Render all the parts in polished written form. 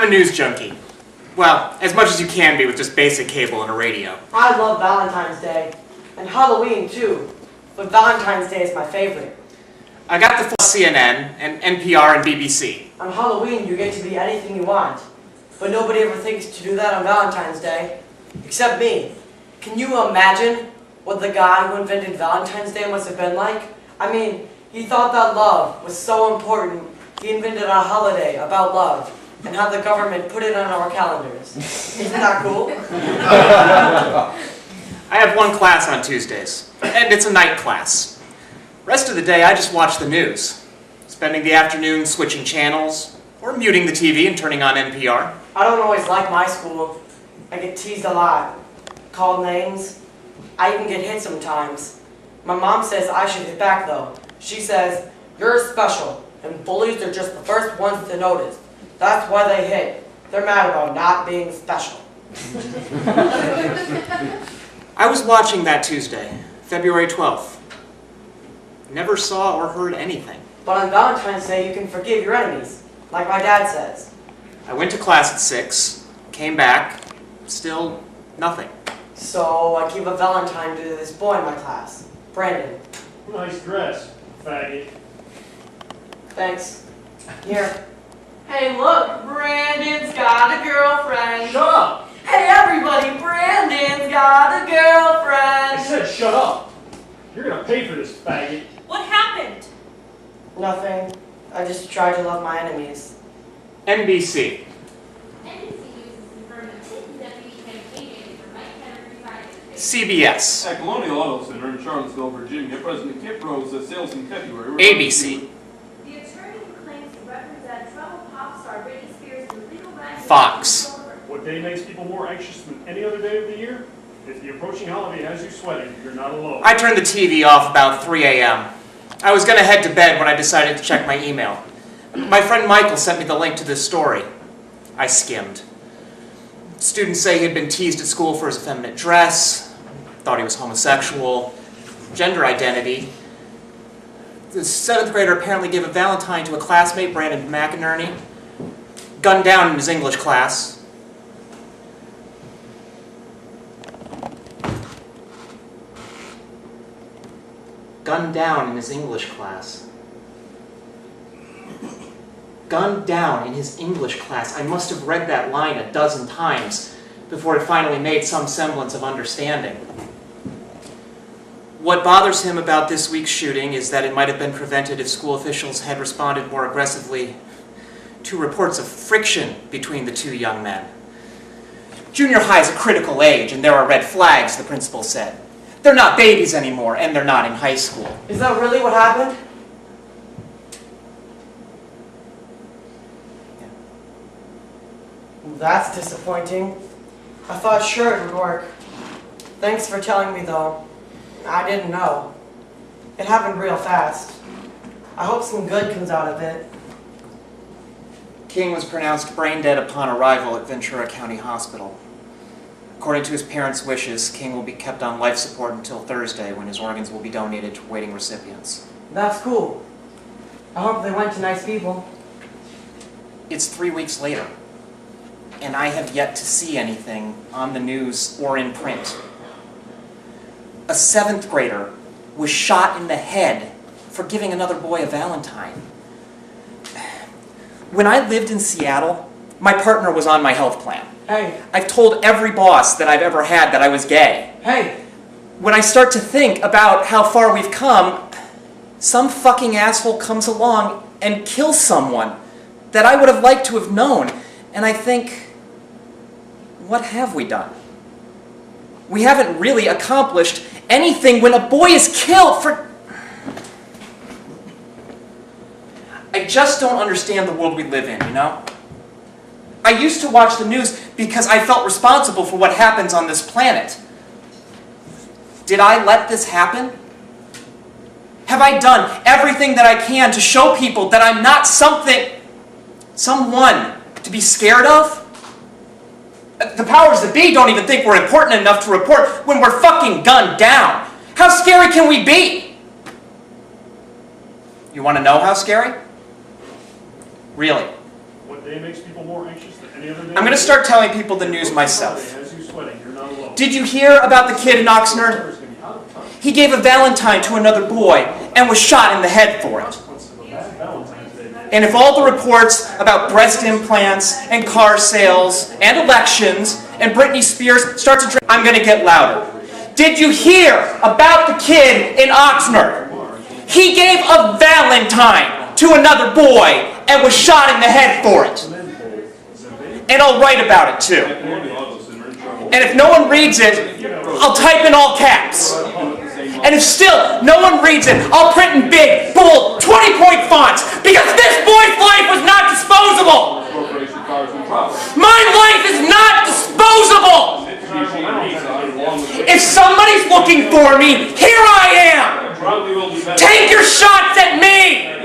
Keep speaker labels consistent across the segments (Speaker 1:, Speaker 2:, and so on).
Speaker 1: I'm a news junkie. Well, as much as you can be with just basic cable and a radio.
Speaker 2: I love Valentine's Day. And Halloween, too. But Valentine's Day is my favorite.
Speaker 1: I got the full CNN and NPR and BBC.
Speaker 2: On Halloween, you get to be anything you want. But nobody ever thinks to do that on Valentine's Day. Except me. Can you imagine what the guy who invented Valentine's Day must have been like? I mean, he thought that love was so important, he invented a holiday about love, and had the government put it on our calendars. Isn't that cool?
Speaker 1: I have one class on Tuesdays, and it's a night class. Rest of the day, I just watch the news, spending the afternoon switching channels, or muting the TV and turning on NPR.
Speaker 2: I don't always like my school. I get teased a lot, called names. I even get hit sometimes. My mom says I should hit back though. She says, "You're special, and bullies are just the first ones to notice. That's why they hit. They're mad about not being special."
Speaker 1: I was watching that Tuesday, February 12th. Never saw or heard anything.
Speaker 2: But on Valentine's Day, you can forgive your enemies, like my dad says.
Speaker 1: I went to class at 6, came back, still nothing.
Speaker 2: So I gave a Valentine to this boy in my class, Brandon.
Speaker 3: Nice dress, faggot.
Speaker 2: Thanks. Here.
Speaker 4: Hey look, Brandon's got a girlfriend.
Speaker 3: Shut up!
Speaker 4: Hey everybody, Brandon's got a girlfriend.
Speaker 3: I said shut up! You're gonna pay for this, faggot.
Speaker 4: What happened?
Speaker 2: Nothing. I just try to love my enemies.
Speaker 1: NBC. CBS.
Speaker 5: At Colonial Auto Center in Charlottesville, Virginia, President Kip rose the sales in February.
Speaker 1: ABC.
Speaker 6: The attorney who claims to represent troubled pop star Britney Spears in the legal ranks.
Speaker 1: Fox.
Speaker 3: What day makes people more anxious than any other day of the year? If the approaching holiday has you sweating, you're not alone.
Speaker 1: I turned the TV off about 3 a.m. I was going to head to bed when I decided to check my email. My friend Michael sent me the link to this story. I skimmed. Students say he had been teased at school for his effeminate dress, thought he was homosexual, gender identity. The 7th grader apparently gave a Valentine to a classmate, Brandon McInerney, gunned down in his English class. Gunned down in his English class. Gunned down in his English class. I must have read that line a dozen times before it finally made some semblance of understanding. What bothers him about this week's shooting is that it might have been prevented if school officials had responded more aggressively to reports of friction between the two young men. Junior high is a critical age, and there are red flags, the principal said. They're not babies anymore, and they're not in high school.
Speaker 2: Is that really what happened? Well, that's disappointing. I thought sure it would work. Thanks for telling me, though. I didn't know. It happened real fast. I hope some good comes out of it.
Speaker 1: King was pronounced brain dead upon arrival at Ventura County Hospital. According to his parents' wishes, King will be kept on life support until Thursday, when his organs will be donated to waiting recipients.
Speaker 2: That's cool. I hope they went to nice people.
Speaker 1: It's 3 weeks later, and I have yet to see anything on the news or in print. A 7th grader was shot in the head for giving another boy a Valentine. When I lived in Seattle, my partner was on my health plan.
Speaker 2: Hey.
Speaker 1: I've told every boss that I've ever had that I was gay.
Speaker 2: Hey.
Speaker 1: When I start to think about how far we've come, some fucking asshole comes along and kills someone that I would have liked to have known. And I think, what have we done? We haven't really accomplished anything when a boy is killed for... I just don't understand the world we live in, you know? I used to watch the news because I felt responsible for what happens on this planet. Did I let this happen? Have I done everything that I can to show people that I'm not someone to be scared of? The powers that be don't even think we're important enough to report when we're fucking gunned down. How scary can we be? You want to know how scary? Really?
Speaker 3: What day makes people more anxious than any Any other day
Speaker 1: I'm going to start telling people the news myself.
Speaker 3: As you sweating, you're not alone.
Speaker 1: Did you hear about the kid in Oxnard? He gave a Valentine to another boy and was shot in the head for it. And if all the reports about breast implants and car sales and elections and Britney Spears start to drink, I'm going to get louder. Did you hear about the kid in Oxnard? He gave a Valentine to another boy and was shot in the head for it. And I'll write about it too. And if no one reads it, I'll type in all caps. And if still no one reads it, I'll print in big, bold, 20-point fonts, because this boy's life was not disposable! My life is not disposable! If somebody's looking for me, here I am! Take your shots at me!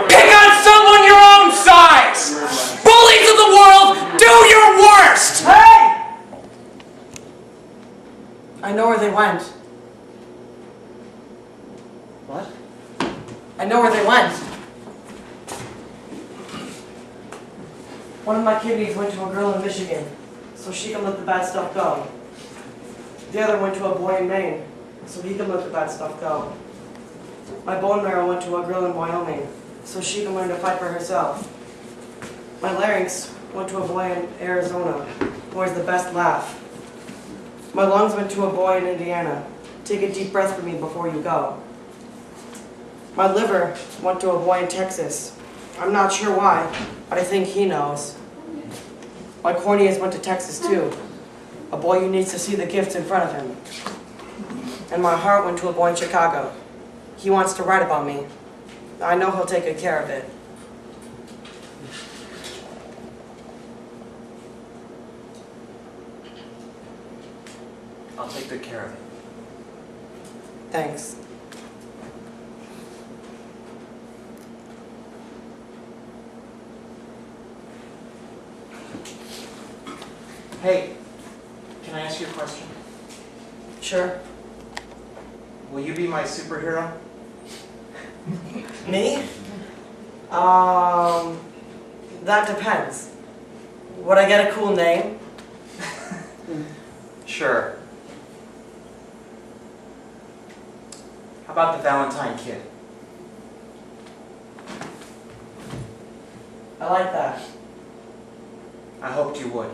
Speaker 1: Pick on someone your own size! Bullies of the world, do your worst!
Speaker 2: Hey! I know where they went. What? I know where they went. One of my kidneys went to a girl in Michigan, so she can let the bad stuff go. The other went to a boy in Maine, so he can let the bad stuff go. My bone marrow went to a girl in Wyoming, so she can learn to fight for herself. My larynx went to a boy in Arizona, who has the best laugh. My lungs went to a boy in Indiana. Take a deep breath for me before you go. My liver went to a boy in Texas. I'm not sure why, but I think he knows. My corneas went to Texas too. A boy who needs to see the gifts in front of him. And my heart went to a boy in Chicago. He wants to write about me. I know he'll take good care of it.
Speaker 1: I'll take good care of it.
Speaker 2: Thanks.
Speaker 1: Hey, can I ask you a question?
Speaker 2: Sure.
Speaker 1: Will you be my superhero?
Speaker 2: Me? That depends. Would I get a cool name?
Speaker 1: Sure. How about the Valentine Kid?
Speaker 2: I like that.
Speaker 1: I hoped you would.